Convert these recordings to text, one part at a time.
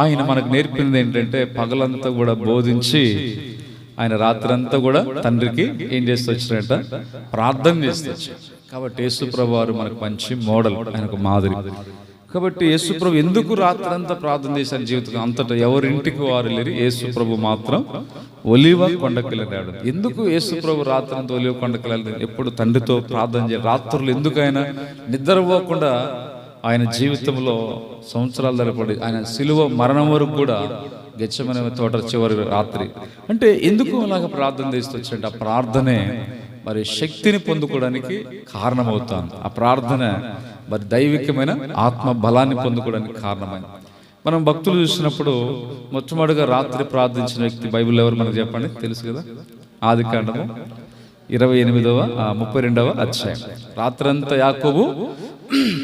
ఆయన మనకు నేర్పింది ఏంటంటే పగలంతా కూడా బోధించి ఆయన రాత్రంతా కూడా తండ్రికి ఏం చేస్తూ వచ్చినట్ట ప్రార్థన చేస్తూ వచ్చాడు. కాబట్టి యేసుప్రభు వారు మనకు మంచి మోడల్, ఆయనకు మాదిరి. కాబట్టి యేసుప్రభు ఎందుకు రాత్రంతా ప్రార్థన చేశారు జీవితం అంతటా ఎవరింటికి వారు లేరు, యేసుప్రభు మాత్రం ఒలీవ కొండకెళ్ళాడు. ఎందుకు యేసుప్రభు రాత్రంతా ఒలీవ కొండకెళ్ళాలి? ఎప్పుడు తండ్రితో ప్రార్థన చేయాలి. రాత్రులు ఎందుకు ఆయన నిద్రపోకుండా ఆయన జీవితంలో సంవత్సరాల తరబడి ఆయన సిలువ మరణం వరకు కూడా గెత్సేమనే తోట చివరి రాత్రి అంటే ఎందుకు అలాగ ప్రార్థన చేస్తూ వచ్చాడు? ఆ ప్రార్థనే మరి శక్తిని పొందుకోవడానికి కారణమవుతాను. ఆ ప్రార్థన మరి దైవికమైన ఆత్మ బలాన్ని పొందుకోవడానికి కారణమైంది. మనం భక్తులు చూసినప్పుడు మొట్టమొదటిగా రాత్రి ప్రార్థించిన వ్యక్తి బైబిల్ ఎవరు మనకు చెప్పండి, తెలుసు కదా? ఆదికాండము 28వ 32వ అధ్యాయం. రాత్రంతా యాకోబు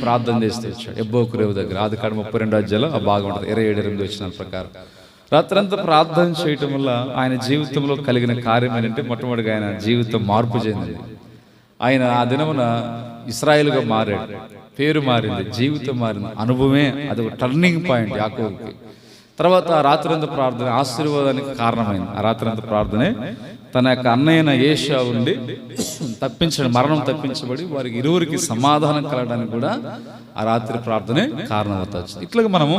ప్రార్థన చేస్తూ వచ్చాడు ఎబ్బోకు రేవు దగ్గర. ఆదికాండం 32వ అధ్యాయంలో ఆ భాగం ఉంటుంది. 27-28 వచనాల ప్రకారం రాత్రంతా ప్రార్థన చేయటం వల్ల ఆయన జీవితంలో కలిగిన కార్యం ఏంటంటే మొట్టమొదటిగా ఆయన జీవితం మార్పు చెందింది. ఆయన ఆ దినమున ఇశ్రాయేలుగా మారాడు, పేరు మారింది, జీవితం మారింది, అనుభవమే అది ఒక టర్నింగ్ పాయింట్ యాకోబుకి. తర్వాత ఆ రాత్రంతా ప్రార్థన ఆశీర్వాదానికి కారణమైంది. ఆ రాత్రంతా ప్రార్థనే తన యొక్క అన్నయ్యన ఏషావు నుండి తప్పించడం, మరణం తప్పించబడి వారికి ఇరువురికి సమాధానం కలగడానికి కూడా ఆ రాత్రి ప్రార్థనే కారణమవుతుంది. ఇట్లాగా మనము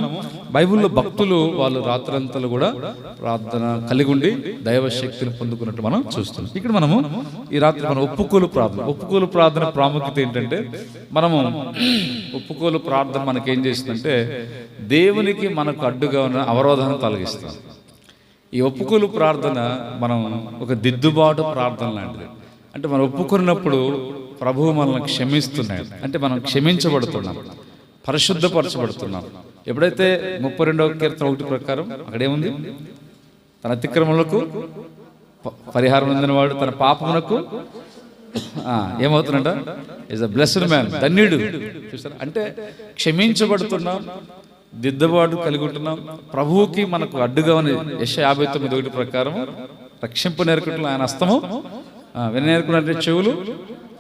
బైబిల్లో భక్తులు వాళ్ళు రాత్రంతలు కూడా ప్రార్థన కలిగి ఉండి దైవ శక్తిని పొందుకున్నట్టు మనం చూస్తున్నాం. ఇక్కడ మనము ఈ రాత్రి మనం ఒప్పుకోలు ప్రార్థన ప్రాముఖ్యత ఏంటంటే, మనము ఒప్పుకోలు ప్రార్థన మనకేం చేస్తుందంటే దేవునికి మనకు అడ్డుగా ఉన్న అవరోధాన్ని తొలగిస్తాం. ఈ ఒప్పుకోలు ప్రార్థన మనం ఒక దిద్దుబాటు ప్రార్థన లాంటిది. అంటే మనం ఒప్పుకున్నప్పుడు ప్రభువు మనల్ని క్షమిస్తున్నాడు, అంటే మనం క్షమించబడుతున్నాం, పరిశుద్ధపరచబడుతున్నాం. ఎప్పుడైతే 32వ కీర్తన 1 ప్రకారం అక్కడేముంది, తన అతిక్రమములకు పరిహారం పొందినవాడు తన పాపమునకు ఏమవుతుందంట, ఈజ్ అ బ్లెస్డ్ మ్యాన్, ధన్యుడు. చూసారా? అంటే క్షమించబడుతున్నాం, దిద్దుబాటు కలిగి ఉంటున్నాం. ప్రభువుకి మనకు అడ్డుగా ఉన్న యెషయా 59:1 ప్రకారం రక్షింపు నేర్చుకుంటున్నాం ఆయన హస్తము, వినేరుకున్నట్టు చెవులు,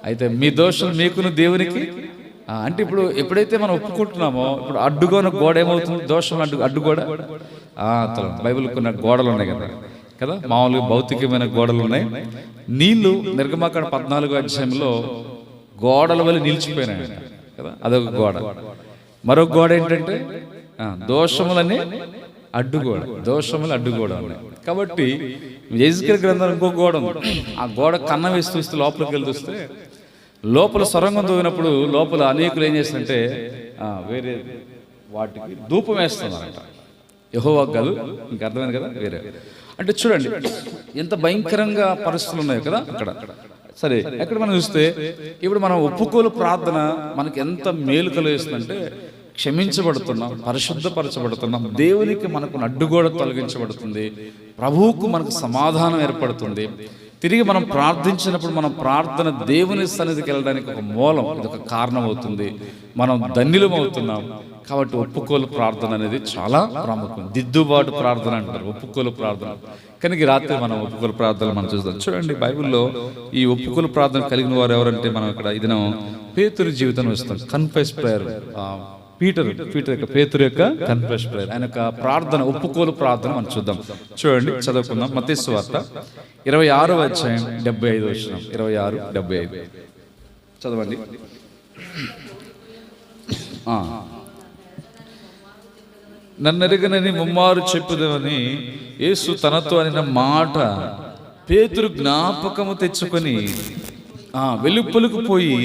అయితే మీ దోషం మీకును దేవునికి. అంటే ఇప్పుడు ఎప్పుడైతే మనం ఒప్పుకుంటున్నామో ఇప్పుడు అడ్డుగా ఉన్న గోడ ఏమవుతుంది, దోషం అడ్డుగోడ. బైబిల్ కొన్ని గోడలు ఉన్నాయి కదా, మామూలుగా భౌతికమైన గోడలు ఉన్నాయి. నీళ్లు నిర్గమాకాండ 14వ అధ్యాయంలో గోడల వల్ల నిలిచిపోయినాయి కదా, అదొక గోడ. మరొక గోడ ఏంటంటే దోషములని అడ్డుగోడ, దోషములు అడ్డుగోడ ఉన్నాయి. కాబట్టి యెజ్కేలు గ్రంథం ఇంకో గోడ ఉంది. ఆ గోడ కన్నం వేసి చూస్తే లోపలికి వెళ్ళి చూస్తే లోపల సొరంగం తవ్వినప్పుడు లోపల అనేకులు ఏం చేస్తుంటే వేరే వాటికి ధూపం వేస్తున్నారంట. యెహోవాకు కాదు, ఇంక అర్థమైంది కదా, వేరే. అంటే చూడండి ఎంత భయంకరంగా పరిస్థితులు ఉన్నాయి కదా అక్కడ. సరే, ఎక్కడ మనం చూస్తే ఇప్పుడు మనం ఒప్పుకోలు ప్రార్థన మనకి ఎంత మేలు కలిగిస్తుందంటే క్షమించబడుతున్నాం, పరిశుద్ధపరచబడుతున్నాం, దేవునికి మనకు అడ్డుగోడ తొలగించబడుతుంది, ప్రభువుకు మనకు సమాధానం ఏర్పడుతుంది. తిరిగి మనం ప్రార్థించినప్పుడు మన ప్రార్థన దేవుని సన్నిధికి వెళ్ళడానికి ఒక మూలం, ఇది ఒక కారణం అవుతుంది, మనం ధన్యులం అవుతున్నాం. కాబట్టి ఒప్పుకోలు ప్రార్థన అనేది చాలా ప్రాముఖ్యం. దిద్దుబాటు ప్రార్థన అంటారు ఒప్పుకోలు ప్రార్థన. కనుక రాత్రి మనం ఒప్పుకోలు ప్రార్థన మనం చూద్దాం. చూడండి బైబిల్లో ఈ ఒప్పుకోలు ప్రార్థన కలిగిన వారు ఎవరంటే మనం ఇక్కడ ఇది పేతురు జీవితం వస్తాం. కన్ఫెస్ ప్రేయర్, పేతురు యొక్క కన్ఫెస్ ప్రేయర్, ఆయన యొక్క ప్రార్థన ఒప్పుకోలు ప్రార్థన మనం చూద్దాం. చూడండి, చదువుకుందాం. మత్తయి సువార్త 26వ అధ్యాయం 75వ వచనం. 26:75 చదవండి. నన్నెరగనని ముమ్మారు చెప్పుదామని యేసు తనతో అనిన మాట పేతురు జ్ఞాపకము తెచ్చుకొని వెలుపలకు పోయి,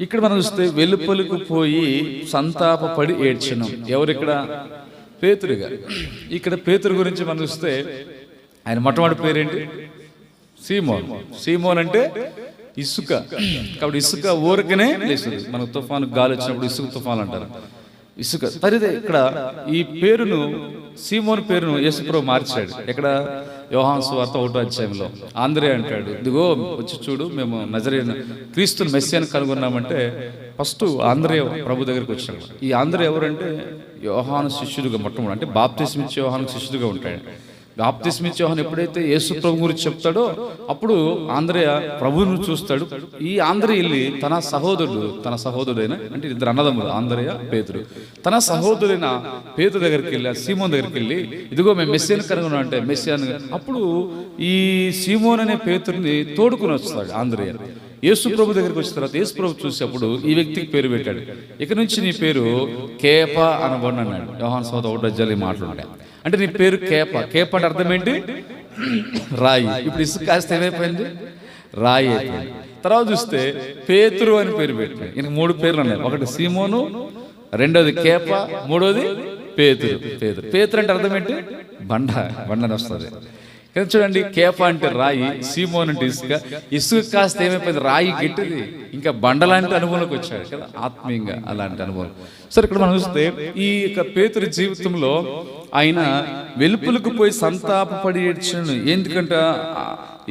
ఇక్కడ మనం చూస్తే వెలుపలకు పోయి సంతాపపడి ఏడ్చను. ఎవరిక్కడ? పేతురు గారు. ఇక్కడ పేతురు గురించి మనం చూస్తే ఆయన మొట్టమొదటి పేరేంటి? సీమోన్. సీమోన్ అంటే ఇసుక. కాబట్టి ఇసుక ఊరికనే లేస్తుంది. మనకు తుఫాను గాలి వచ్చినప్పుడు ఇసుక తుఫాను అంటారు. ఇసుక తరిదే. ఇక్కడ ఈ పేరును, సీమోన్ పేరును యేసుప్రభు మార్చాడు. ఎక్కడ? యోహాను సువార్త 1వ అధ్యాయంలో ఆంద్రే అంటాడు, ఇదిగో వచ్చి చూడు, మేము నజరేయుడైన క్రీస్తుని మెస్సియాని కనుగొన్నామంటే ఫస్ట్ ఆంద్రే ప్రభు దగ్గరికి వచ్చాడు. ఈ ఆంద్రే ఎవరంటే యోహాను శిష్యుడుగా మొట్టమొదటి, అంటే బాప్తిస్మ ఇచ్చే యోహాను శిష్యుడుగా ఉంటాడు. బాప్తిస్మిచ్చే యోహాను ఎప్పుడైతే యేసు ప్రభు గురించి చెప్తాడో అప్పుడు ఆంద్రేయ ప్రభువును చూస్తాడు. ఈ ఆంద్రేయ వెళ్ళి తన సహోదరుడైన అంటే ఇద్దరు అన్నదమ్ములు ఆంద్రేయ పేతురు, తన సహోదరుడైన పేతురు దగ్గరికి వెళ్ళి సీమోన్ దగ్గరికి వెళ్ళి ఇదిగో మేము మెస్సియాను కనుగొన్నాం అంటే మెస్సియాను. అప్పుడు ఈ సీమోన్ అనే పేతురుని తోడుకుని వస్తాడు ఆంద్రేయ. యేసు ప్రభు దగ్గరికి వచ్చిన తర్వాత యేసు ప్రభు చూసేప్పుడు ఈ వ్యక్తికి పేరు పెట్టాడు. ఇక నుంచి నీ పేరు కేప అనబడి అన్నాడు. యోహాను సువార్త 1:1 మాట్లాడాడు. అంటే నీ పేరు కేప. కేప అంటే అర్థం ఏంటి? రాయి. ఇప్పుడు ఇసుక కాస్త ఏమైపోయింది? రాయి అయిపోయింది. తర్వాత చూస్తే పేతురు అని పేరు పెట్టాడు. ఈయన 3 పేర్లు ఉన్నాయి. ఒకటి సీమోను, రెండోది కేప, మూడోది పేతురు. పేతురు అంటే అర్థం ఏంటి? బండని వస్తుంది. కానీ చూడండి, కేప అంటే రాయి, సీమోన్ అంటే ఇసుక కాస్త ఏమైపోయింది? రాయి గట్టిది, ఇంకా బండలాంటి అనుభవంలోకి వచ్చాడు కదా, ఆత్మీయంగా అలాంటి అనుభవం. సరే, ఇక్కడ మనం చూస్తే ఈ యొక్క పేతురు జీవితంలో ఆయన వెలుపులకు పోయి సంతాపపడి ఏడ్చాడు. ఎందుకంటే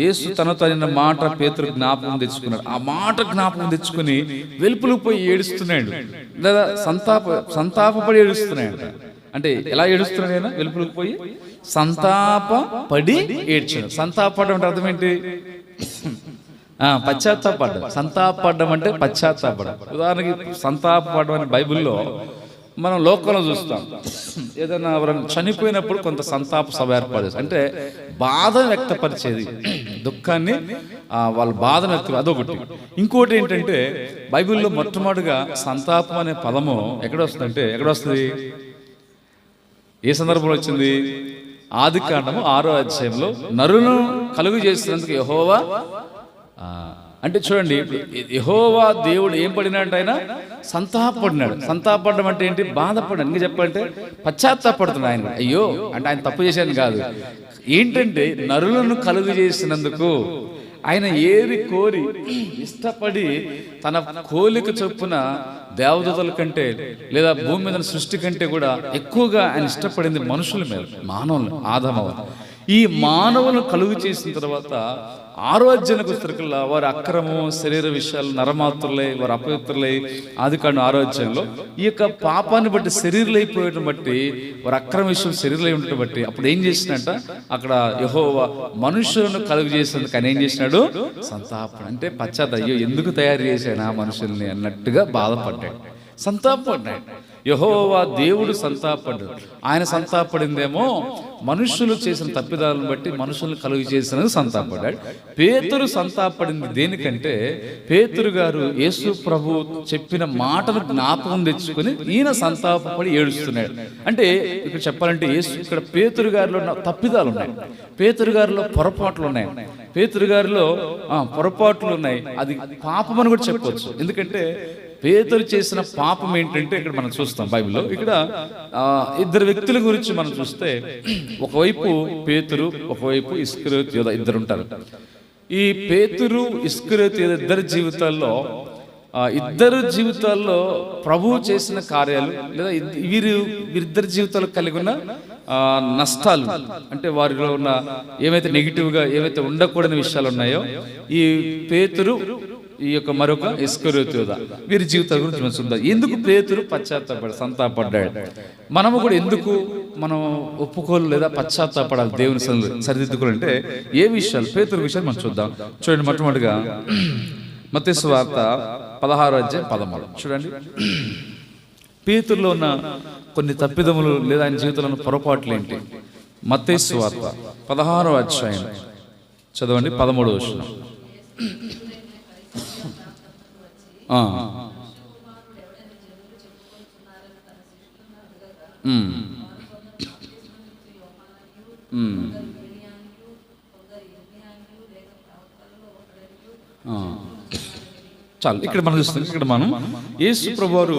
యేసు తనతో అయిన మాట పేతురు జ్ఞాపకం తెచ్చుకున్నాడు. ఆ మాట జ్ఞాపకం తెచ్చుకుని వెలుపులకు పోయి ఏడుస్తున్నాడు, లేదా సంతాపపడి ఏడుస్తున్నాడు. అంటే ఎలా ఏడుస్తున్నాడు ఆయన? వెలుపులకు పోయి సంతాపపడి ఏడ్చాడు. సంతాపపడడం అంటే అర్థం ఏంటి? పశ్చాత్తాపడ్డం. సంతాపపడ్డం అంటే పశ్చాత్తాపడం. ఉదాహరణకి సంతాపపడడం అని బైబిల్లో మనం లోకంలో చూస్తాం. ఏదైనా ఎవరైనా చనిపోయినప్పుడు కొంత సంతాప సభ ఏర్పాటు చేస్తారు. అంటే బాధ వ్యక్తపరిచేది, దుఃఖాన్ని వాళ్ళ బాధను వ్యక్తం, అదొకటి. ఇంకోటి ఏంటంటే బైబిల్లో మొట్టమొదటిగా సంతాపం అనే పదము ఎక్కడ వస్తుంది? ఏ సందర్భంలో వచ్చింది? ఆదికాండము 6వ అధ్యాయంలో నరులను కలుగు చేసినందుకు యెహోవా. అంటే చూడండి, యెహోవా దేవుడు ఏం పడినాడు? ఆయన సంతాపడినాడు. సంతాపడడం అంటే ఏంటి? బాధపడ్డాడు. ఇంకా చెప్పాలంటే పశ్చాత్తాపడుతున్నాడు ఆయన. అయ్యో అంటే ఆయన తప్పు చేశాను కాదు, ఏంటంటే నరులను కలుగు చేసినందుకు ఆయన ఏరి కోరి ఇష్టపడి తన కోలిక చొప్పున దేవదూతల కంటే లేదా భూమి మీద సృష్టి కంటే కూడా ఎక్కువగా ఆయన ఇష్టపడింది మనుషుల మీద, మానవులు, ఆదాము. ఈ మానవులను కలుగు చేసిన తర్వాత 6వ అధ్యాయానికి వచ్చేసరికల్లా వారి అక్రమం, శరీర విషయాలు, నరమాత్రులై, వారు అపవిత్రులై, ఆదికాండం 6వ అధ్యాయంలో ఈ యొక్క పాపాన్ని బట్టి శరీరులైపోయడం బట్టి, వారి అక్రమ విషయం శరీరులై ఉండటం బట్టి అప్పుడు ఏం చేసినట్ట? అక్కడ యెహోవా మనుషులను కలుగు చేసినందుకు ఆయన ఏం చేసినాడు? సంతాపం. అంటే అయ్యో ఎందుకు తయారు చేశాను ఆ మనుషుల్ని అన్నట్టుగా బాధపడ్డాడు, సంతాపడ్డాడు. యెహోవా దేవుడు సంతాపడ్డాడు. ఆయన సంతాపడిందేమో మనుషులు చేసిన తప్పిదాలను బట్టి, మనుషులను కలుగు చేసినది సంతాపడ్డాడు. పేతురు సంతాపడింది దేనికంటే, పేతురు గారు యేసు ప్రభు చెప్పిన మాటను జ్ఞాపకం తెచ్చుకొని ఈయన సంతాపపడి ఏడుస్తున్నాడు. అంటే ఇక్కడ చెప్పాలంటే ఇక్కడ పేతురు గారిలో తప్పిదాలు ఉన్నాయి, పేతురు గారిలో పొరపాట్లు ఉన్నాయి, పేతురు గారిలో పొరపాట్లు ఉన్నాయి. అది పాపం అని కూడా చెప్పవచ్చు. ఎందుకంటే పేతురు చేసిన పాపం ఏంటంటే ఇక్కడ మనం చూస్తాం బైబిల్లో. ఇక్కడ 2 వ్యక్తుల గురించి మనం చూస్తే, ఒకవైపు పేతురు, ఒకవైపు ఇస్కరియోతు యూదా, ఇద్దరు ఉంటారు. ఈ పేతురు, ఇస్కరియోతు యూదా ఇద్దరు జీవితాల్లో ప్రభువు చేసిన కార్యాలు లేదా వీరిద్దరి జీవితాలు కలిగి ఉన్న నష్టాలు, అంటే వారిలో ఉన్న ఏమైతే నెగిటివ్గా ఏవైతే ఉండకూడని విషయాలు ఉన్నాయో, ఈ పేతురు, ఈ యొక్క మరొక ఇస్కరియోతు యూదా, వీరి జీవితాల గురించి మనం చూద్దాం. ఎందుకు పేతురు సంతాపడ్డాడు? మనము కూడా ఎందుకు మనం ఒప్పుకోలు లేదా పశ్చాత్తాపడాలి, దేవుని సరిదిద్దుకోవాలంటే ఏ విషయాలు? పేతురు విషయాలు మనం చూద్దాం. చూడండి, మొట్టమొదటిగా మత్తయి సువార్త 16వ అధ్యాయం 13 చూడండి. పేతురులో ఉన్న కొన్ని తప్పిదములు లేదా ఆయన జీవితంలో ఉన్న పొరపాట్లు ఏంటి? మత్తయి సువార్త 16వ అధ్యాయం చదవండి, 13వ వచనం. చాలు, ఇక్కడ మనం చూస్తాం. ఇక్కడ మనం యేసు ప్రభువారు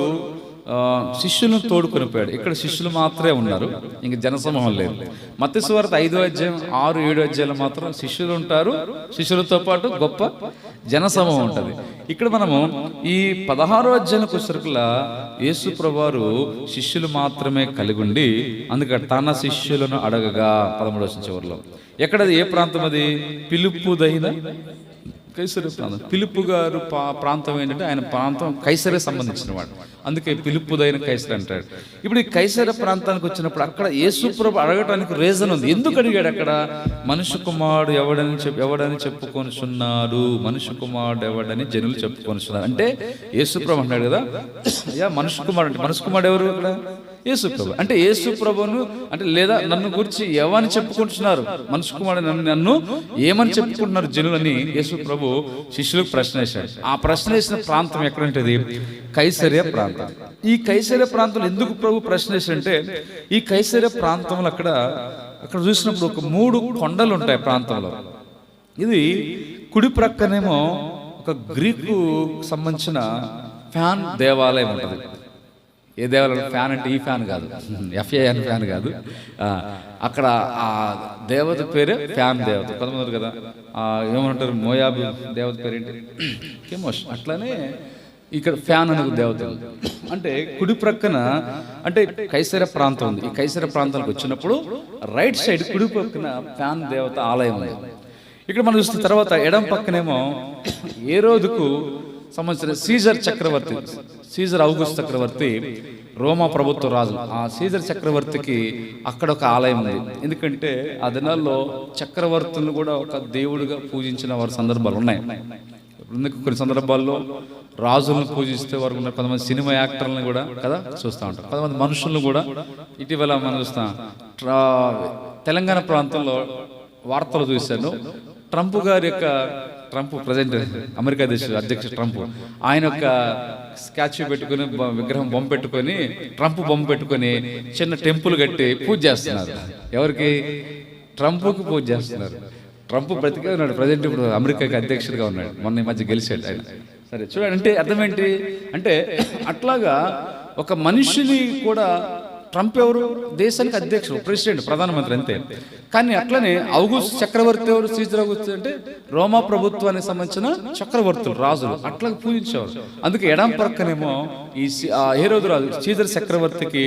శిష్యులను తోడుకొని పోయాడు. ఇక్కడ శిష్యులు మాత్రమే ఉన్నారు, ఇంక జనసమూహం లేదు. మత్తయి సువార్త 5వ అధ్యాయం 6, 7 అధ్యాయాలు మాత్రం శిష్యులు ఉంటారు, శిష్యులతో పాటు గొప్ప జనసమూహం ఉంటుంది. ఇక్కడ మనము ఈ 16వ అధ్యాయానికి వచ్చేసరికల్లా యేసు ప్రభువారు శిష్యులు మాత్రమే కలిగి ఉండి, అందుకని తన శిష్యులను అడగగా 13వ చివరిలో ఎక్కడది? ఏ ప్రాంతం అది? ఫిలిప్పు దైన కైసరే ప్రాంతం. ఫిలిప్పు గారు ప్రాంతం ఏంటంటే ఆయన ప్రాంతం కైసరే సంబంధించిన వాడు, అందుకే ఫిలిప్పుదైన కైసరే అంటాడు. ఇప్పుడు ఈ కైసరే ప్రాంతానికి వచ్చినప్పుడు అక్కడ యేసు ప్రభు అడగటానికి రీజన్ ఉంది. ఎందుకు అడిగాడు అక్కడ? మనుష్య కుమారుడు ఎవడని చెప్పుకొనిచున్నాడు, మనుష్య కుమారుడు ఎవడని జనులు చెప్పుకొనిచున్నారు అంటే యేసు ప్రభు అన్నాడు కదా, అయ్యా మనుష్య కుమారుడు అంటే మనుష్య కుమారుడు ఎవరు అక్కడ? యేసు ప్రభు. అంటే యేసు ప్రభును అంటే లేదా నన్ను గురించి ఏమని చెప్పుకుంటున్నారు, మనుష్య కుమారుడు నన్ను ఏమని చెప్పుకుంటున్నారు జనులని యేసు ప్రభు శిష్యులకు ప్రశ్న వేశాడు. ఆ ప్రశ్న వేసిన ప్రాంతం ఎక్కడంటది? కైసరియా ప్రాంతం. ఈ కైసరియా ప్రాంతంలో ఎందుకు ప్రభు ప్రశ్న వేశాడంటే, ఈ కైసరియా ప్రాంతంలో అక్కడ చూసినప్పుడు ఒక 3 కొండలు ఉంటాయి ప్రాంతంలో. ఇది కుడి ప్రక్కనేమో ఒక గ్రీకు సంబంధించిన ఫ్యాన్ దేవాలయం ఉంటుంది. ఏ దేవాలయం? ఫ్యాన్ అంటే ఈ ఫ్యాన్ కాదు, FAN ఫ్యాన్ కాదు. అక్కడ ఆ దేవత పేరే ఫ్యాన్ దేవత. కొంతమంది కదా ఏమంటారు, మోయాబు దేవత పేరేంటి? కెమోష్. అట్లానే ఇక్కడ ఫ్యాన్ అనే దేవత ఉంది. అంటే కుడి ప్రక్కన అంటే కైసర ప్రాంతం ఉంది. ఈ కైసర ప్రాంతానికి వచ్చినప్పుడు రైట్ సైడ్ కుడి ప్రక్కన ఫ్యాన్ దేవత ఆలయం ఉంది. ఇక్కడ మనం చూస్తున్న తర్వాత ఎడం పక్కనేమో ఏ రోజుకు సంబంధించిన సీజర్ చక్రవర్తి, సీజర్ ఔగుస్తు చక్రవర్తి రోమా ప్రభుత్వ రాజు. ఆ సీజర్ చక్రవర్తికి అక్కడ ఒక ఆలయం ఉంది. ఎందుకంటే ఆ దినాల్లో చక్రవర్తులను కూడా ఒక దేవుడిగా పూజించిన వారి సందర్భాలు ఉన్నాయి. కొన్ని సందర్భాల్లో రాజులను పూజిస్తే వారు ఉన్న కొంతమంది సినిమా యాక్టర్లను కూడా కదా చూస్తూ ఉంటాం. కొంతమంది మనుషులను కూడా ఇటీవల మనం చూస్తాం. తెలంగాణ ప్రాంతంలో వార్తలు చూశాను. ట్రంప్ గారి యొక్క ప్రజెంట్ అమెరికా దేశ అధ్యక్షుడు ట్రంప్, ఆయన యొక్క స్టాచ్యూ పెట్టుకుని విగ్రహం బొమ్మ పెట్టుకొని ట్రంప్ బొమ్మ పెట్టుకొని చిన్న టెంపుల్ కట్టి పూజ చేస్తున్నారు. ఎవరికి? ట్రంప్కి పూజ చేస్తున్నారు. ట్రంప్ బ్రతికే ఉన్నాడు ప్రజెంట్, ఇప్పుడు అమెరికాకి అధ్యక్షుడిగా ఉన్నాడు. మొన్న ఈ మధ్య గెలిచాడు ఆయన. సరే చూడండి, అంటే అర్థం ఏంటి అంటే అట్లాగా ఒక మనిషిని కూడా ట్రంప్ ఎవరు? దేశానికి అధ్యక్షుడు, ప్రెసిడెంట్, ప్రధానమంత్రి అంతే. కానీ అట్లనే ఔగుస్తు చక్రవర్తి ఎవరు? సీజర్ ఔగుస్తు అంటే రోమా ప్రభుత్వానికి సంబంధించిన చక్రవర్తులు, రాజులు అట్లా పూజించేవారు. అందుకే ఎడం పక్కనేమో ఈ హేరోదు రాజు సీజర్ చక్రవర్తికి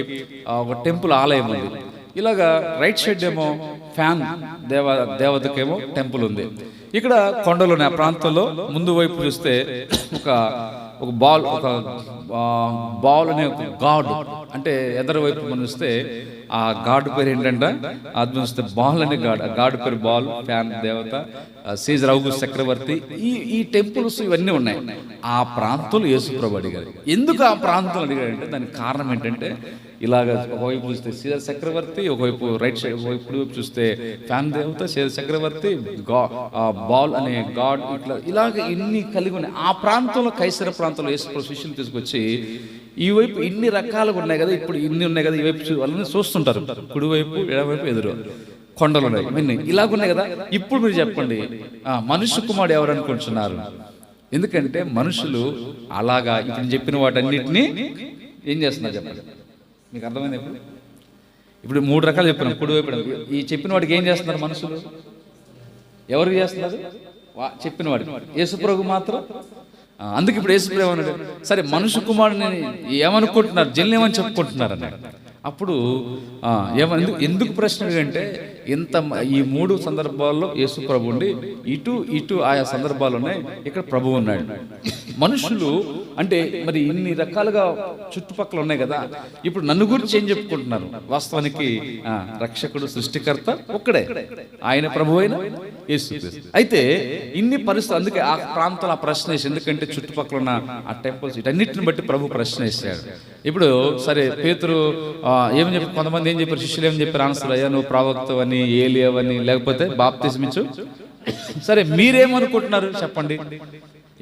ఒక టెంపుల్ ఆలయం ఉంది. ఇలాగా రైట్ సైడ్ ఏమో ఫ్యాన్ దేవతకేమో టెంపుల్ ఉంది. ఇక్కడ కొండలోని ఆ ప్రాంతంలో ముందు వైపు చూస్తే ఒక బాల్ అనే ఒక గాడ్, అంటే ఎదరు వైపు మనం చూస్తే ఆ గాడ్ పేరు ఏంటంటే అది చూస్తే బాల్ అనే గాడ్, ఆ గాడ్ పేరు బాల్, ఫ్యాన్ దేవత, సీజర్ ఔగుస్తు చక్రవర్తి. ఈ టెంపుల్స్ ఇవన్నీ ఉన్నాయి. ఆ ప్రాంతంలో యేసు ప్రభు అడిగారు. ఎందుకు ఆ ప్రాంతంలో అడిగారంటే దానికి కారణం ఏంటంటే ఇలాగ ఒకవైపు చూస్తే సీజర్ చక్రవర్తి, ఒకవైపు రైట్ సైడ్, ఒకవైపు వైపు చూస్తే ఫ్యాన్ దేవత, సీజర్ చక్రవర్తి, బాల్ అనే గాడ్, ఇలాగ ఇన్ని కలిగి ఉన్నాయి. ఆ ప్రాంతంలో కైసర ప్రాంతంలో యేసు ప్రభు శిష్యులు తీసుకొచ్చి ఈ వైపు ఇన్ని రకాలుగా ఉన్నాయి కదా, ఇప్పుడు ఇన్ని ఉన్నాయి కదా, ఈ వైపు వాళ్ళని చూస్తుంటారు. కుడివైపు ఎడవైపు ఎదురు కొండలు ఉన్నాయి, ఇవన్నీ ఇలాగున్నాయి కదా. ఇప్పుడు మీరు చెప్పండి, మనుష్య కుమారుడు ఎవరు అనుకుంటున్నారు? ఎందుకంటే మనుషులు అలాగా ఇప్పుడు చెప్పిన వాటన్నిటినీ ఏం చేస్తున్నారు చెప్పండి, మీకు అర్థమైంది? ఇప్పుడు 3 రకాలు చెప్పినాం. కుడివైపు ఈ చెప్పిన వాడికి ఏం చేస్తున్నారు మనుషులు? ఎవరికి చేస్తున్నారు? చెప్పిన వాడికి. యేసుప్రభు మాత్రం. అందుకు ఇప్పుడు యేసుప్రభు అన్నాడు, సరే మనుష్య కుమారుడిని ఏమనుకుంటున్నారు, జల్లు ఏమని చెప్పుకుంటున్నారు అన్నాడు. అప్పుడు ఎందుకు ప్రశ్న అంటే ఈ 3 సందర్భాల్లో యేసు ప్రభు ఉండి ఇటు ఆయా సందర్భాలు ఉన్నాయి, ఇక్కడ ప్రభు ఉన్నాడు. మనుషులు అంటే మరి ఇన్ని రకాలుగా చుట్టుపక్కల ఉన్నాయి కదా. ఇప్పుడు నన్ను గురించి ఏం చెప్పుకుంటున్నారు? వాస్తవానికి రక్షకుడు, సృష్టికర్త ఒక్కడే, ఆయన ప్రభు అయిన యేసు. అయితే ఇన్ని పరిస్థితులు, అందుకే ఆ ప్రాంతంలో ఆ ప్రశ్న వేసి, ఎందుకంటే చుట్టుపక్కల ఉన్న ఆ టెంపుల్స్ వీటన్నిటిని బట్టి ప్రభు ప్రశ్న వేసాడు. ఇప్పుడు సరే పేతురు ఏమని చెప్పి, కొంతమంది ఏం చెప్పారు, శిష్యులు ఏమని చెప్పారు? ఆన్సర్, అయ్యా నువ్వు ప్రవక్తవని, ఏలియావని, లేకపోతే బాప్తిస్మిచ్చు. సరే మీరేమనుకుంటున్నారు చెప్పండి.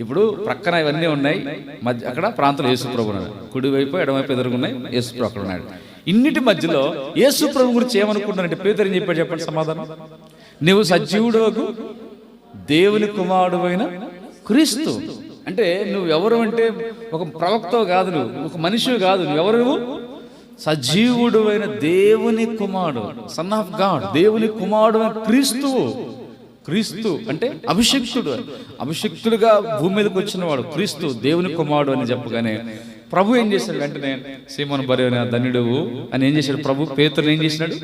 ఇప్పుడు ప్రక్కన ఇవన్నీ ఉన్నాయి, మధ్య అక్కడ ప్రాంతంలో యేసు ప్రభు ఉన్నాడు, కుడివైపు ఎడమవైపు ఎదురుగున్నాయి, యేసు ప్రభు అక్కడ ఉన్నాడు. ఇన్నిటి మధ్యలో యేసు ప్రభు గురించి ఏమనుకుంటున్నారంటే పేతురు ఏం చెప్పాడు చెప్పండి సమాధానం? నువ్వు సజీవుడు దేవుని కుమారుడు అయిన క్రీస్తు. అంటే నువ్వు ఎవరు అంటే ఒక ప్రవక్తవు కాదు, నువ్వు ఒక మనిషివి కాదు, నువ్వు ఎవరు? నువ్వు సజీవుడు అయిన దేవుని కుమారుడు, సన్ ఆఫ్ గాడ్, దేవుని కుమారుడు అయిన క్రీస్తువు. క్రీస్తు అంటే అభిషిక్తుడుగా భూమి మీదకి వచ్చిన వాడు క్రీస్తు, దేవుని కుమారుడు అని చెప్పగానే ప్రభు ఏం చేశాడు? వెంటనే సీమోను బర్యోనా ధన్యుడువు అని ఏం చేశాడు ప్రభు? పేతురుని ఏం చేసినాడు?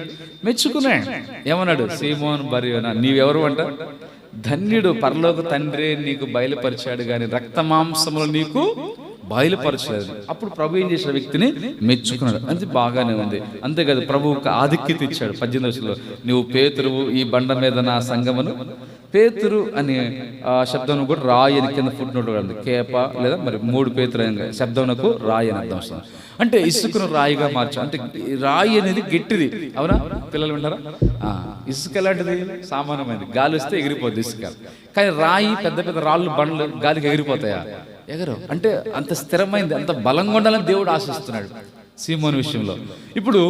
మెచ్చుకున్నాడు. ఏమన్నాడు? సీమోను బర్యోనా నీవెవరు అంట? ధన్యుడు, పరలోక తండ్రి నీకు బయలుపరిచాడు కానీ రక్తమాంసములు నీకు బయలుపరచలేదు. అప్పుడు ప్రభు ఏం చేసిన వ్యక్తిని మెచ్చుకున్నాడు. అంతే బాగానే ఉంది. అంతేకాదు, ప్రభు ఒక ఆధిక్యత ఇచ్చాడు. 18వ నువ్వు పేతురువు, ఈ బండ మీద నా సంగమును. పేతురు అనే శబ్దం కూడా రాయి అని కింద ఫుట్ నోట్ ఉంది. కేప లేదా మరి 3 పేతురు శబ్దంకు రాయి అని అర్థం వస్తుంది. అంటే ఇసుకను రాయిగా మార్చు. అంటే రాయి అనేది గట్టిది. అవునా పిల్లలు వింటారా? ఇసుక ఎలాంటిది? సామాన్యమైనది. గాలి వస్తే ఎగిరిపోద్ది ఇసుక. కానీ రాయి, పెద్ద పెద్ద రాళ్ళు, బండ్లు గాలికి ఎగిరిపోతాయా? ఎగరు. అంటే అంత స్థిరమైంది, అంత బలంగా ఉండాలని దేవుడు ఆశిస్తున్నాడు సీమోను విషయంలో. ఇప్పుడు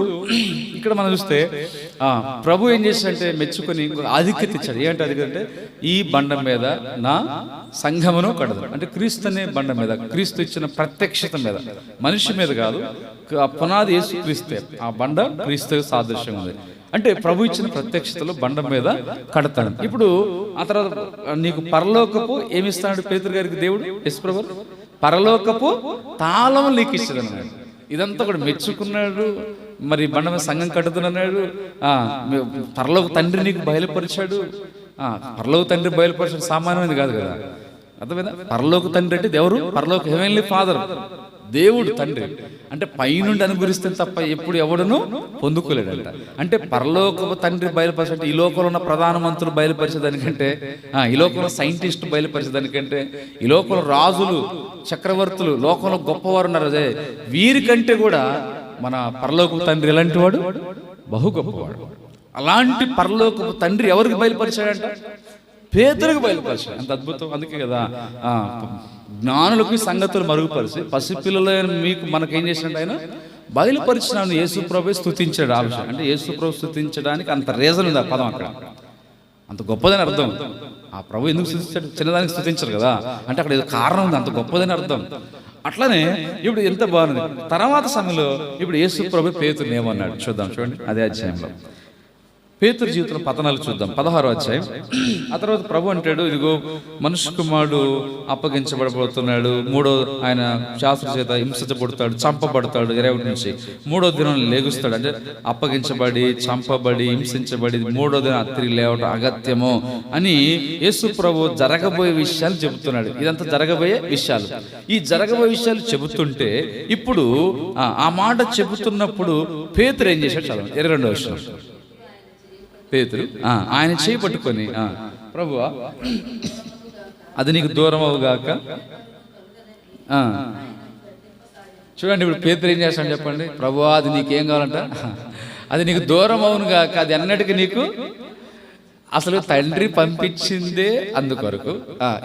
ఇక్కడ మనం చూస్తే ప్రభు ఏం చేశాడంటే మెచ్చుకొని ఆధిక్యత ఇచ్చాడు. ఏంటి ఆధిక్యత అంటే, ఈ బండ మీద నా సంఘమును కడదు. అంటే క్రీస్తు అనే బండ మీద, క్రీస్తు ఇచ్చిన ప్రత్యక్షత మీద, మనిషి మీద కాదు, ఆ పునాది యేసు క్రీస్తే. ఆ బండ క్రీస్తు సాదృశ్యం ఉంది. అంటే ప్రభు ఇచ్చిన ప్రత్యక్షతలో బండ మీద కడతాడు. ఇప్పుడు ఆ తర్వాత నీకు పరలోకపు ఏమిస్తాడు పేతురు గారికి దేవుడు? యేసు ప్రభు పరలోకపు తాళం నీకు ఇస్తాడు అన్నాడు. ఇదంతా కూడా మెచ్చుకున్నాడు. మరి బండ మీద సంఘం కడుతున్నాడు. పరలోక తండ్రి నీకు బయలుపరిచాడు. పరలోక తండ్రి బయలుపరిచాడు సామాన్యమైనది కాదు కదా. అర్థమైందా? పరలోక తండ్రి అంటే ఎవరు? పరలోక హెవెన్లీ ఫాదర్, దేవుడు తండ్రి. అంటే పైనుండి అనుగ్రహిస్తే తప్ప ఎప్పుడు ఎవడును పొందుకోలేడంట. అంటే పరలోక తండ్రి బయలుపరిచే, ఈ లోకంలో ఉన్న ప్రధానమంత్రులు బయలుపరిచేదానికంటే, ఈ లోకంలో సైంటిస్ట్ బయలుపరిచేదానికంటే, ఈ లోకంలో రాజులు, చక్రవర్తులు, లోకంలో గొప్పవారు ఉన్నారు. అదే వీరికంటే కూడా మన పరలోక తండ్రి ఎలాంటి వాడు? బహు గొప్పవాడు. అలాంటి పరలోక తండ్రి ఎవరికి బయలుపరిచాడంట? పేతురుకు బయలుపరిచాడు. అంత అద్భుతం. అందుకే కదా జ్ఞానులకు సంగతులు మరుగుపరిచి పసిపిల్లలైన మీకు మనకేం చేసినట్టు ఆయన బయలుపరిచినాను. యేసుప్రభు స్తుతించాడు. ఆ విషయం అంటే యేసుప్రభు స్తుతించడానికి అంత రీజన్ ఉంది. ఆ పదం అక్కడ అంత గొప్పదని అర్థం. ఆ ప్రభు ఎందుకు స్తుతించాడు? చిన్నదానికి స్తుతించారు కదా. అంటే అక్కడ ఏదో కారణం ఉంది, అంత గొప్పదని అర్థం. అట్లనే ఇప్పుడు ఎంత బాగుంది. తర్వాత సమయంలో ఇప్పుడు యేసుప్రభు పేతురుని ఏమన్నాడు చూద్దాం. చూడండి అదే అధ్యాయంలో పేతురు జీవితంలో పతనాలు చూద్దాం. 16వ అధ్యాయం. ఆ తర్వాత ప్రభు అంటాడు, ఇదిగో మనుష్య కుమారుడు అప్పగించబడబోతున్నాడు. ఆయన శాస్త్ర చేత హింసించబడతాడు, చంపబడతాడు. 21 నుంచి 3వ దినం లేగుస్తాడు. అంటే అప్పగించబడి, చంపబడి, హింసించబడి 3వ దినం తిరిగి లేవడం అగత్యము అని యేసు ప్రభు జరగబోయే విషయాలు చెబుతున్నాడు. ఇదంతా జరగబోయే విషయాలు. ఈ జరగబోయే విషయాలు చెబుతుంటే ఇప్పుడు ఆ మాట చెబుతున్నప్పుడు పేతురు ఏం చేశాడు? చదవండి 22వ విషయం. పేతురు ఆయన చేయి పట్టుకొని, ప్రభువా అది నీకు దూరం అవుగాక. చూడండి ఇప్పుడు పేతురు ఏం చేస్తాడు చెప్పండి. ప్రభువా అది నీకేం కావాలంట? అది నీకు దూరం అవును గాక. అది అన్నటికీ నీకు అసలు తండ్రి పంపించిందే అందుకొరకు.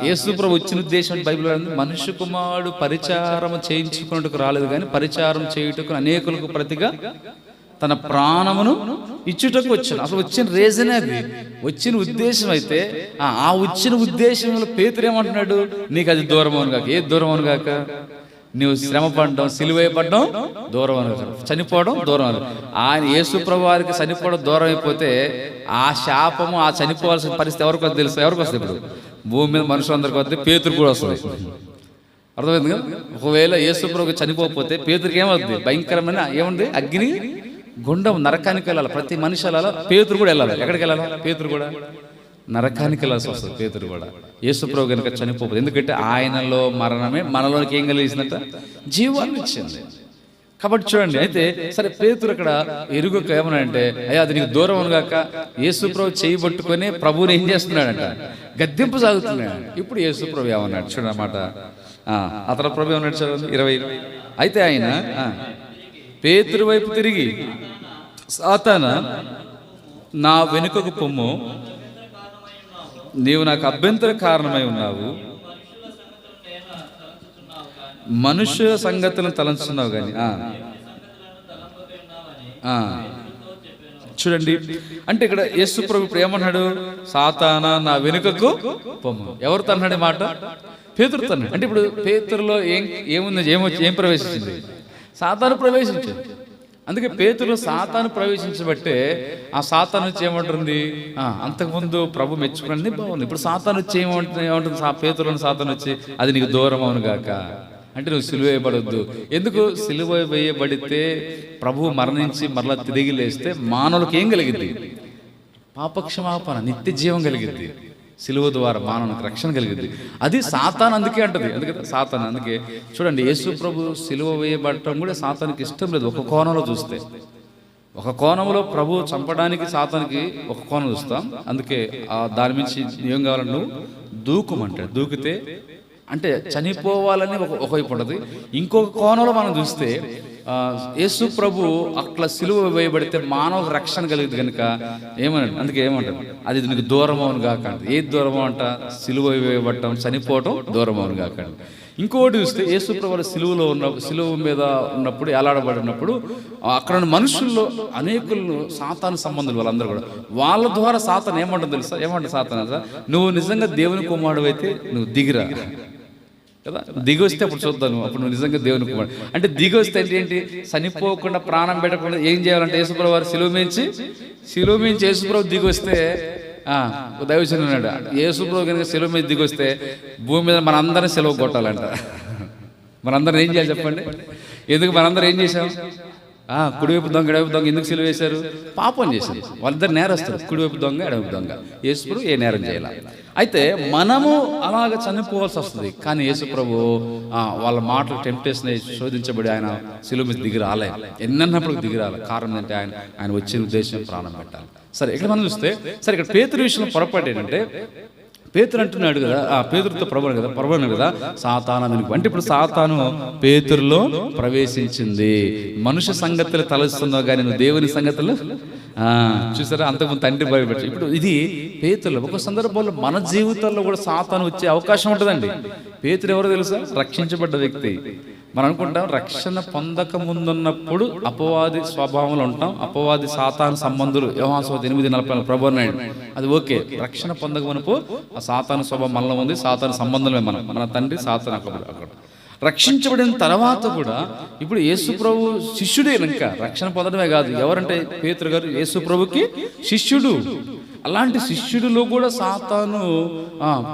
యేసు ప్రభు వచ్చిన ఉద్దేశం బైబిల్ మనుష్య కుమారుడు పరిచారం చేయించుకున్నట్టుకు రాలేదు, కానీ పరిచారం చేయుటకు అనేకులకు ప్రతిగా తన ప్రాణమును ఇచ్చుటకు వచ్చాను. అసలు వచ్చిన రీజనే అది, వచ్చిన ఉద్దేశం. అయితే ఆ వచ్చిన ఉద్దేశంలో పేతురు ఏమంటున్నాడు? నీకు అది దూరం అవును కాక. ఏది దూరం అవును కాక? నువ్వు శ్రమ పడడం, సిలువైపడడం దూరం అవును కాక, చనిపోవడం దూరం అవును. ఆయన యేసు ప్రభు వారికి చనిపోవడం దూరం అయిపోతే ఆ శాపము, ఆ చనిపోవాల్సిన పరిస్థితి ఎవరికి వద్ద తెలుసు? ఎవరికి వస్తుంది? ఇప్పుడు భూమి మీద మనుషులందరికీ వద్ద పేతురు కూడా వస్తుంది. అర్థమైంది కదా? ఒకవేళ యేసు ప్రభు చనిపోకపోతే పేతురికి ఏమవుతుంది? భయంకరమైన ఏముంది? అగ్ని గుండం, నరకానికి వెళ్ళాలి. ప్రతి మనిషి వెళ్ళాలి. పేతురు కూడా వెళ్ళాలి. ఎక్కడికి వెళ్ళాలి? పేతురు కూడా నరకానికి వెళ్ళాల్సి వస్తుంది. పేతురు కూడా యేసుప్రభు కనుక చనిపోతుంది. ఎందుకంటే ఆయనలో మరణమే మనలోనికి ఏం కలిగిందంట? జీవాన్ని ఇచ్చింది. కాబట్టి చూడండి. అయితే సరే పేతురు అక్కడ ఎరుగక ఏమన్నాడంటే, అయ్యా అది నీకు దూరం అనుగాక. యేసుప్రభు చేయి పట్టుకొని ప్రభువుని ఏం చేస్తున్నాడంట? గద్దెంపు సాగుతున్నాడు. ఇప్పుడు యేసుప్రభు ఏమన్నాడు చూడండి అన్నమాట. అతను ప్రభు ఏమన్నాడు చూడండి 20. అయితే ఆయన పేతురు వైపు తిరిగి, సాతానా నా వెనుకకు పొమ్ము, నీవు నాకు అభ్యంతర కారణమై ఉన్నావు, మనుష్య సంగతులను తలంచున్నావు కానీ. చూడండి అంటే ఇక్కడ యేసు ప్రభు ఇప్పుడు ఏమన్నాడు? సాతానా నా వెనుకకు పొమ్ము. ఎవరితో అన్నాడు మాట? పేతురుతో అన్నాడు. అంటే ఇప్పుడు పేతురులో ఏముంది? ఏం ప్రవేశించింది? సాతాను ప్రవేశించింది. అందుకే పేతురులో సాతాను ప్రవేశించబట్టే ఆ సాతాను వచ్చి ఏమంటుంది? అంతకుముందు ప్రభు మెచ్చుకున్నది బాగుంది. ఇప్పుడు సాతాను వచ్చి ఏమంటుంది? పేతురులను సాతాను వచ్చి అది నీకు దూరం అవును గాక. అంటే నువ్వు సిలువ వేయబడొద్దు. ఎందుకు? సిలువ వేయబడితే ప్రభు మరణించి మరలా తిరిగి లేస్తే మానవులకు ఏం కలిగింది? పాపక్షమాపణ, నిత్య జీవం కలిగింది. సిలువ ద్వారా మానవునికి రక్షణ కలిగింది. అది సాతాను అందుకే అంటది. అందుకే సాతాను అందుకే చూడండి, యేసు ప్రభు సిలువ వేయబడటం కూడా సాతానికి ఇష్టం లేదు. ఒక కోణంలో చూస్తే, ఒక కోణంలో ప్రభు చంపడానికి సాతానికి ఒక కోణం చూస్తాం. అందుకే దాని నుంచి ఏం కావాలని నువ్వు దూకుమంటాడు. దూకితే అంటే చనిపోవాలని ఒకవైపు ఉంటుంది. ఇంకొక కోణంలో మనం చూస్తే యేసు ప్రభు అట్లా సిలువ వేయబడితే మానవ రక్షణ కలిగింది కనుక ఏమన్నాడు, అందుకే ఏమంటాడు, అది నీకు దూరం అవును కాకండి. ఏది దూరం అంట, సిలువ వేయబడటం చనిపోవటం దూరం అవును కాకండి. ఇంకోటి చూస్తే యేసు ప్రభు సిలువ మీద ఉన్నప్పుడు, ఎలాడబడినప్పుడు అక్కడ మనుషుల్లో అనేకులను సాతాను సంబంధులు వాళ్ళందరూ కూడా, వాళ్ళ ద్వారా సాతాను ఏమంటుంది తెలుసా? ఏమంటుంది సాతాను? నువ్వు నిజంగా దేవుని కుమారుడు అయితే నువ్వు దిగిరా కదా, దిగి వస్తే అప్పుడు చూద్దాను, అప్పుడు నువ్వు నిజంగా దేవుని కుమారుడు. అంటే దిగి వస్తే ఏంటి, చనిపోకుండా ప్రాణం పెట్టకుండా ఏం చేయాలంటే యేసుప్రభు వారు సిలువ మించి యేసుప్రభు దిగి వస్తే దైవజనుడు ఉన్నాడు, యేసుప్రభు కనుక సిలువ మీద దిగి వస్తే భూమి మీద మనందరం సిలువ కొట్టాలంట. మనందరం ఏం చేయాలి చెప్పండి? ఎందుకు మనందరం ఏం చేశాం? కుడివైపు దొంగ ఎడవైపు దొంగ ఎందుకు సిలువ వేశారు? పాపం చేశారు. వాళ్ళిద్దరు నేరస్తారు, కుడివైపు దొంగ ఎడవైపు దొంగ. యేసుప్రభు ఏ నేరం చేయాలి? అయితే మనము అలాగ చనిపోవాల్సి వస్తుంది. కానీ యేసుప్రభు వాళ్ళ మాటలు టెంప్టేషన్ శోధించబడి ఆయన సిలువ మీద దిగి రాలే. ఎన్నప్పుడు దిగి రాలే. కారణం ఏంటంటే ఆయన వచ్చిన ఉద్దేశం ప్రాణం పెట్టాలి. సరే, ఇక్కడ మనం చూస్తే, సరే ఇక్కడ పేతురు విషయంలో పొరపాటు ఏంటంటే, పేతురు అంటున్నాడు కదా, పేతురుతో ప్రభు కదా సాతాను వెనుక అంటే, ఇప్పుడు సాతాను పేతురులో ప్రవేశించింది. మనుష్య సంగతులు తలస్తున్నావు కానీ నువ్వు దేవుని సంగతులు చూసారా? అంతకుముందు తండ్రి భయపెట్టి, ఇప్పుడు ఇది పేతురులో ఒక సందర్భంలో మన జీవితాల్లో కూడా సాతాను వచ్చే అవకాశం ఉంటుందండి. పేతురు ఎవరో తెలుసా? రక్షించబడ్డ వ్యక్తి. మనం అనుకుంటాం రక్షణ పొందక ముందున్నప్పుడు అపవాది స్వభావంలో ఉంటాం, అపవాది సాతాను సంబంధులు. యోహాను 8:40 ప్రభు అన్నాడు, అది ఓకే. రక్షణ పొందక మునుపు ఆ సాతాను స్వభావం మనలో ఉంది, సాతాను సంబంధమే మన తండ్రి సాతాను అక్కడ. రక్షించబడిన తర్వాత కూడా ఇప్పుడు యేసు ప్రభు శిష్యుడే. ఇంకా రక్షణ పొందడమే కాదు, ఎవరంటే పేతురు గారు యేసు ప్రభుకి శిష్యుడు. అలాంటి శిష్యుడిలో కూడా సాతాను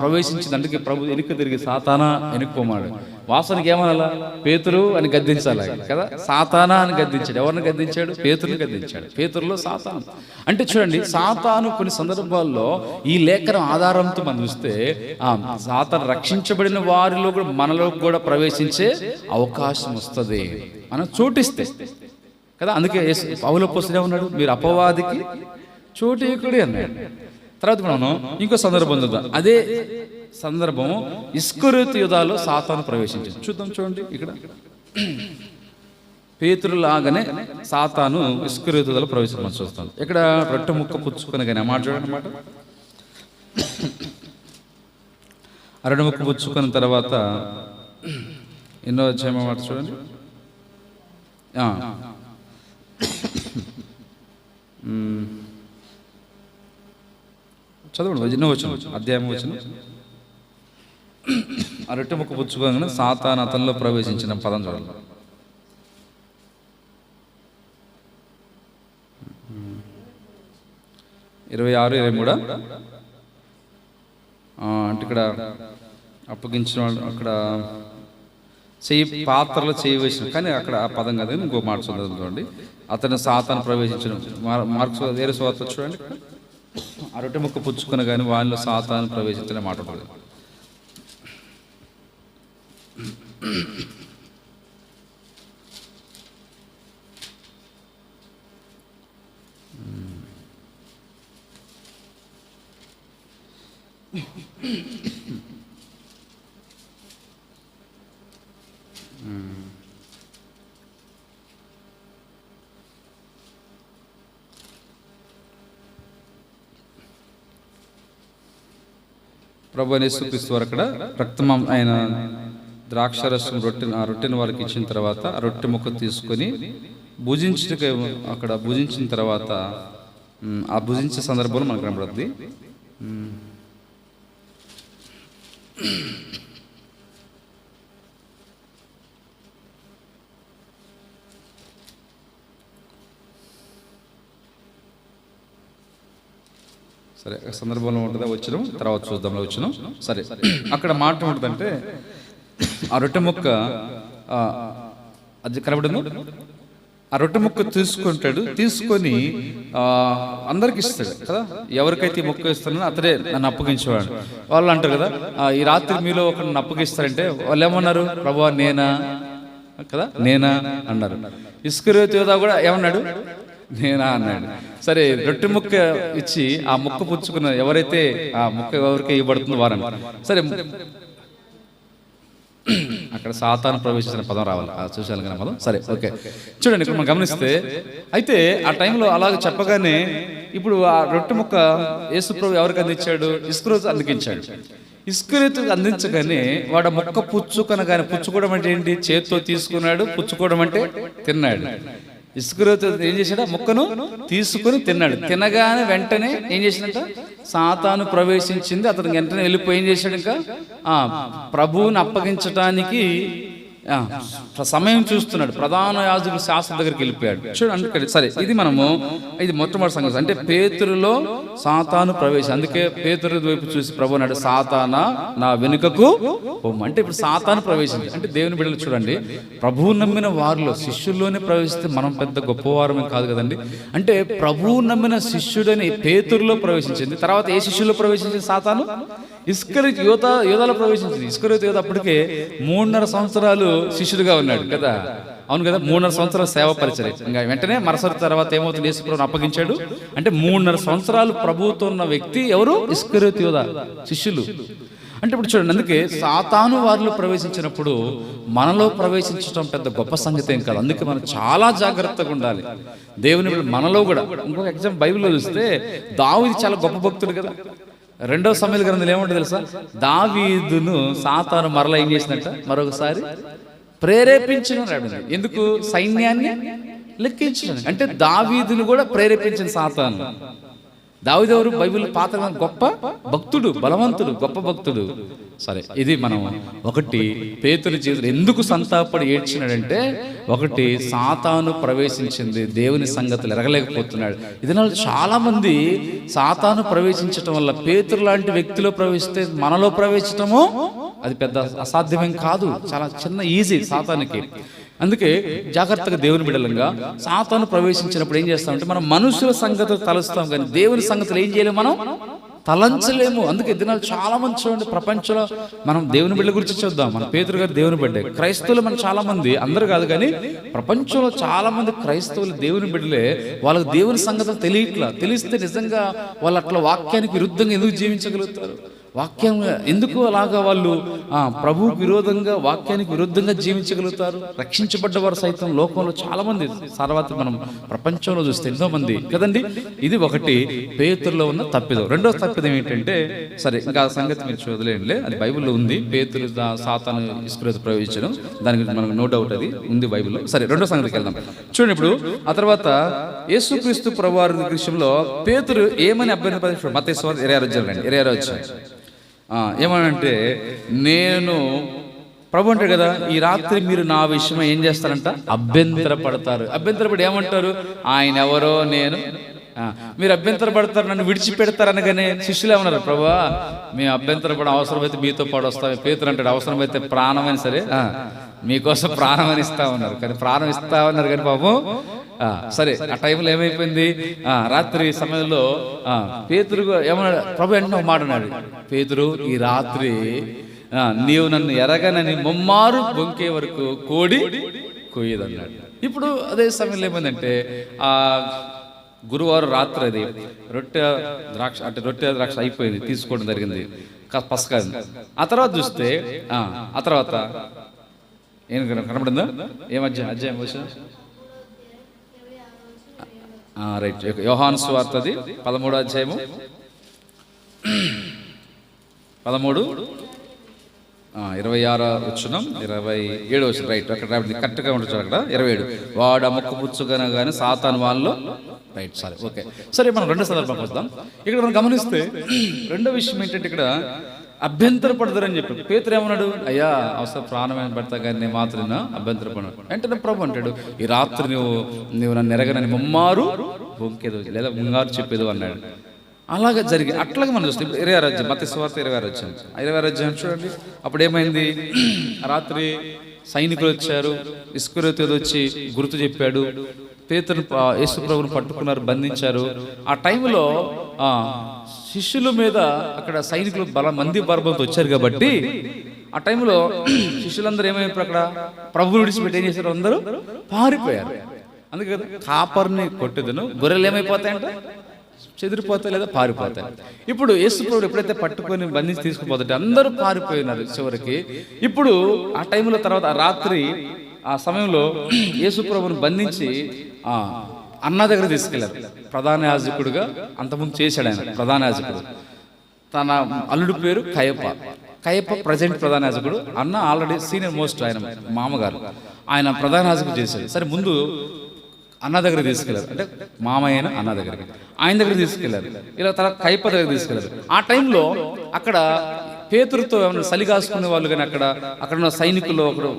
ప్రవేశించింది. అందుకే ప్రభు వెనుక తిరిగి సాతానా వెనుక్కోమాడు. వాసనకి ఏమనాలా? పేతురు అని గద్దించాలి కదా, సాతానా అని గద్దించాడు. ఎవరిని గద్దించాడు? పేతురుని గద్దించాడు. పేతురులో సాతాను. అంటే చూడండి, సాతాను కొన్ని సందర్భాల్లో ఈ లేఖనం ఆధారంతో మనం చూస్తే సాతాను రక్షించబడిన వారిలో కూడా మనలో కూడా ప్రవేశించే అవకాశం వస్తుంది, మనం చోటిస్తే కదా. అందుకే పౌలు అపోస్తలుడే ఉన్నాడు, మీరు అపవాదికి చోటీకుడి అన్నాడు. తర్వాత మనం ఇంకో సందర్భం చూద్దాం. అదే సందర్భం ఇస్కరియోతు యూదాలో సాతాను ప్రవేశించింది. చూడండి, ఇక్కడ పేతురులాగానే సాతాను ఇస్కరియోతు యూదాలో ప్రవేశించమని చూస్తాం. ఇక్కడ రొట్టె ముక్క పుచ్చుకొని కానీ మాట చూడండి అన్నమాట. ఆ రొట్టె ముక్క పుచ్చుకున్న తర్వాత ఎన్నో అధ్యాయం మాట చూడండి. చదవండి, ఎన్నో వచ్చిన అధ్యాయం వచ్చిన. ఆ రొట్టె ముక్క పుచ్చుకోగానే సాతాను అతనిలో ప్రవేశించిన పదం చూడాలి. ఇరవై 23 అంటే ఇక్కడ అప్పగించిన వాళ్ళు అక్కడ పాత్రలో చేయవేసిన, కానీ అక్కడ ఆ పదం కదా, ఇంకో మాట చూడండి. అతను సాతాను ప్రవేశించిన మార్క్స్ వేరే సువార్త చూడండి. ఆ రొట్టె ముక్క పుచ్చుకున్న కానీ వాళ్ళలో సాతాను ప్రవేశించిన మాట ఉంటుంది. ప్రభు యేసుక్రీస్తు వారు అక్కడ రక్తం ఆయన ద్రాక్షరసం రొట్టెను వారికి ఇచ్చిన తర్వాత ఆ రొట్టె ముక్క తీసుకొని అక్కడ భుజించిన తర్వాత ఆ భుజించే సందర్భంలో మనకు కనబడుతుంది. సరే, సందర్భంలో ఉంటుందా వచ్చినాం, తర్వాత చూద్దాం వచ్చినాం. సరే, అక్కడ మాట ఉంటుందంటే ఆ రొట్టె ముక్క అది కనబడింది. ఆ రొట్టె ముక్క తీసుకుంటాడు, తీసుకొని అందరికి ఇస్తాడు కదా. ఎవరికైతే ఈ ముక్క ఇస్తానో అతడే నన్ను అప్పగించేవాడు. వాళ్ళు అంటారు కదా, ఈ రాత్రి మీలో ఒకరిని అప్పగిస్తారంటే వాళ్ళు ఏమన్నారు, ప్రభువా నేనా కదా, నేనా అన్నారు. ఇస్కరియోతు యూదా కూడా ఏమన్నాడు, నేనా అన్నాడు. సరే, రొట్టె ముక్క ఇచ్చి ఆ ముక్క పుచ్చుకున్న ఎవరైతే ఆ ముక్క ఎవరికి ఇవ్వబడుతుందో వారని. సరే, అక్కడ సాతాను ప్రవేశించిన పదం రావాలి, చూసాను కదా పదం. సరే, ఓకే, చూడండి ఇక్కడ మనం గమనిస్తే, అయితే ఆ టైంలో అలాగ చెప్పగానే ఇప్పుడు ఆ రొట్టె ముక్క యేసు ప్రభు ఎవరికి అందించాడు, ఇస్కరియోతు అందించాడు. ఇస్కరియోతు అందించగానే వాడు ఆ ముక్క పుచ్చుకొనగానే, పుచ్చుకోవడం అంటే ఏంటి, చేతితో తీసుకున్నాడు, పుచ్చుకోవడం అంటే తిన్నాడు. ఇస్కరియోతు ఏం చేశాడు, ముక్కను తీసుకుని తిన్నాడు. తినగానే వెంటనే ఏం చేసినట్ట, సాతాను ప్రవేశించింది. అతను వెంటనే వెళ్ళిపోయి ఏం చేశాడు, ఇంకా ప్రభువుని అప్పగించడానికి సమయం చూస్తున్నాడు. ప్రధాన యాజకుడు శాస్త్రం దగ్గరికి వెళ్ళిపోయాడు. చూడండి, సరే, ఇది మొట్టమొదటి సంగతి. అంటే పేతురులో సాతాను ప్రవేశం. అందుకే పేతురు వైపు చూసి ప్రభు అన్నాడు, సాతానా నా వెనుకకు పొమ్ము. అంటే ఇప్పుడు సాతాను ప్రవేశించి, అంటే దేవుని బిడ్డలు చూడండి, ప్రభువు నమ్మిన వారిలో శిష్యుల్లోనే ప్రవేశిస్తే మనం పెద్ద గొప్పవారమే కాదు కదండి. అంటే ప్రభువు నమ్మిన శిష్యుడని పేతురులో ప్రవేశించింది. తర్వాత ఏ శిష్యుల్లో ప్రవేశించింది, సాతాను ఇస్కరియోతు యూదాలో ప్రవేశించింది. ఇస్కరియోతు యూదా అప్పటికే 3.5 సంవత్సరాలు శిష్యుడిగా ఉన్నాడు కదా. అవును కదా, 3.5 సంవత్సరాల సేవ పరిచయం. ఇంకా వెంటనే మరుసటి తర్వాత ఏమవుతుంది, యేసు ప్రభువుని అప్పగించాడు. అంటే 3.5 సంవత్సరాలు ప్రభువుతో ఉన్న వ్యక్తి ఎవరు, ఇస్కరియోతు యూదా శిష్యులు. అంటే ఇప్పుడు చూడండి, అందుకే సాతాను వారిలో ప్రవేశించినప్పుడు మనలో ప్రవేశించడం పెద్ద గొప్ప సంగతి ఏం కాదు. అందుకే మనం చాలా జాగ్రత్తగా ఉండాలి. దేవుని మనలో కూడా. ఇంకొక ఎగ్జాంపుల్ బైబిల్లో చూస్తే, దావీదు చాలా గొప్ప భక్తుడు కదా. 2వ సమూయేలు గ్రంథంలో ఏముంటుంది తెలుసా, దావీదును సాతాను మరలా ఏం చేసినట్ట, మరొకసారి ప్రేరేపించిన. ఎందుకు, సైన్యాన్ని లెక్కించిన. అంటే దావీదును కూడా ప్రేరేపించిన సాతాను. దావీదు ఎవరు, బైబిల్ పాత గొప్ప భక్తుడు, బలవంతుడు, గొప్ప భక్తుడు. సరే, ఇది మనం ఒకటి పేతురు జీవితం ఎందుకు సంతాపడి ఏడ్చినాడంటే, ఒకటి సాతాను ప్రవేశించింది, దేవుని సంగతులు ఎరగలేకపోతున్నాడు. ఇదినాలు చాలా మంది సాతాను ప్రవేశించటం వల్ల, పేతురు లాంటి వ్యక్తిలో ప్రవేశిస్తే మనలో ప్రవేశించటము అది పెద్ద అసాధ్యమేం కాదు, చాలా చిన్న ఈజీ సాతానికి. అందుకే జాగ్రత్తగా దేవుని బిడ్డలంగా సాతాను ప్రవేశించినప్పుడు ఏం చేస్తామంటే, మనం మనుషుల సంగతులు తలుస్తాం కానీ దేవుని సంగతులు ఏం చేయలేము, మనం తలంచలేము. అందుకే దినాలు చాలా మంది చూడండి, ప్రపంచంలో మనం దేవుని బిడ్డ గురించి చూద్దాం. మన పేతురు గారు దేవుని బిడ్డే. క్రైస్తవులు మనం చాలా మంది, అందరూ కాదు కానీ ప్రపంచంలో చాలా మంది క్రైస్తవులు దేవుని బిడ్డలే. వాళ్ళకి దేవుని సంగతులు తెలియట్లా. తెలిస్తే నిజంగా వాళ్ళు అట్లా వాక్యానికి విరుద్ధంగా ఎందుకు జీవించగలుగుతారు, వాక్యం ఎందుకు అలాగా వాళ్ళు ప్రభువుకు విరోధంగా, వాక్యానికి విరుద్ధంగా జీవించగలుగుతారు. రక్షించబడ్డవారు సైతం లోకంలో చాలా మంది, తర్వాత మనం ప్రపంచంలో చూస్తే ఎంతో మంది కదండి. ఇది ఒకటి పేతురులో ఉన్న తప్పిదం. 2వ తప్పిదం ఏంటంటే, సరే ఇంకా ఆ సంగతి మీరు చూడలేండి, అది బైబిల్లో ఉంది. పేతురు సాతాను ఇస్కరియోతు ప్రవేశించడం, దానికి మనకు నో డౌట్ అది ఉంది బైబిల్లో. సరే, 2వ సంగతికి వెళ్దాం. చూడండి, ఇప్పుడు ఆ తర్వాత యేసుక్రీస్తు ప్రభువారి విషయంలో పేతురు ఏమని అభ్యర్థించాడు, మత్తయి సువార్త 26 వచ్చాయి. ఏమనంటే, నేను ప్రభు అంటాడు కదా, ఈ రాత్రి మీరు నా విషయమై ఏం చేస్తారంట, అభ్యంతరపడతారు. అభ్యంతరపడి ఏమంటారు, ఆయన ఎవరో నేను, మీరు అభ్యంతరపడతారు, నన్ను విడిచిపెడతారనగానే శిష్యులు ఏమన్నారు, ప్రభువా మేము అభ్యంతరపడ, అవసరమైతే మీతో పాటు వస్తాం. పేతురు అంటాడు, అవసరమైతే ప్రాణమైనా సరే మీకోసం ప్రాణమని ఇస్తా ఉన్నారు. కానీ ప్రాణం ఇస్తా ఉన్నారు కానీ పాపం. సరే, ఆ టైంలో ఏమైపోయింది, రాత్రి సమయంలో పేతురు ఏమన్నాడు, ప్రభు వెంటనే ఒక మాట అన్నాడు, పేతురు ఈ రాత్రి నీవు నన్ను ఎరగనని ముమ్మారు బొంకే వరకు కోడి కొయ్యదన్నాడు. ఇప్పుడు అదే సమయంలో ఏమైందంటే, గురువారం రాత్రి అది రొట్టె ద్రాక్ష అయిపోయింది, తీసుకోవడం జరిగింది, పసక. ఆ తర్వాత చూస్తే ఆ తర్వాత ఏం కనపడిందా, అధ్యాయం రైట్, యోహాను సువార్త 13వ అధ్యాయము 13 26 వచనం 27 వచనం, రైట్, అక్కడ కరెక్ట్గా ఉండొచ్చు. అక్కడ 27, వాడు ఆ మొక్క పుచ్చుకనగానే సాతాను వాళ్ళలో, రైట్, సరే, ఓకే. సరే, మనం 2వ సందర్భంకి వస్తాం. ఇక్కడ మనం గమనిస్తే 2వ విషయం ఏంటంటే, ఇక్కడ అభ్యంతరపడతారని చెప్పి పేతురు ఏమన్నాడు, అయ్యా అవసరం ప్రాణమైన పడతా కానీ నేను మాత్రం అభ్యంతరపడను. వెంటనే ప్రభు అంటాడు, ఈ రాత్రి నువ్వు నన్ను ఎరగనని ముమ్మారు బొంకేదో లేదా ముంగారు చెప్పేదో అన్నాడు. అలాగే జరిగి అట్లాగే మనం చూస్తాం. 26 మత్తయి సువార్త 26 చూడండి. అప్పుడు ఏమైంది, రాత్రి సైనికులు వచ్చారు, ఇస్కరియోతు వచ్చి గుర్తు చెప్పాడు, పేతురు యేసు ప్రభువును పట్టుకున్నారు, బంధించారు. ఆ టైంలో శిష్యుల మీద అక్కడ సైనికులు మంది బలబలతో వచ్చారు కాబట్టి ఆ టైంలో శిష్యులందరూ ఏమైపోయారు, అక్కడ ప్రభువుని విడిచిపెట్టి ఏం చేశారు, అందరూ పారిపోయారు. అందుకే కదా కాపర్ని కొట్టేదను గొర్రెలు ఏమైపోతాయంట, చెదిరిపోతాయి లేదా పారిపోతాయి. ఇప్పుడు యేసు ప్రభువు ఎప్పుడైతే పట్టుకొని బంధించి తీసుకుపోతుంటే అందరూ పారిపోయినారు చివరికి. ఇప్పుడు ఆ టైంలో తర్వాత ఆ రాత్రి ఆ సమయంలో యేసు ప్రభువును బంధించి అన్న దగ్గర తీసుకెళ్లారు. ప్రధాన యాజకుడుగా అంతకుముందు చేశాడు ఆయన. ప్రధాన యాజకుడు తన అల్లుడు పేరు కయప ప్రజెంట్ ప్రధాన యాజకుడు. అన్న ఆల్రెడీ సీనియర్ మోస్ట్, ఆయన మామగారు, ఆయన ప్రధాన యాజకుడు చేశాడు. సరే ముందు అన్న దగ్గర తీసుకెళ్లారు, అంటే మామయ్య అన్న దగ్గరికి, ఆయన దగ్గర తీసుకెళ్లారు. ఇలా తర్వాత కయప దగ్గర తీసుకెళ్లారు. ఆ టైంలో అక్కడ పేతురుతో ఏమైనా సలిగాసుకునే వాళ్ళు కానీ అక్కడ ఉన్న సైనికుల్లో ఒకడు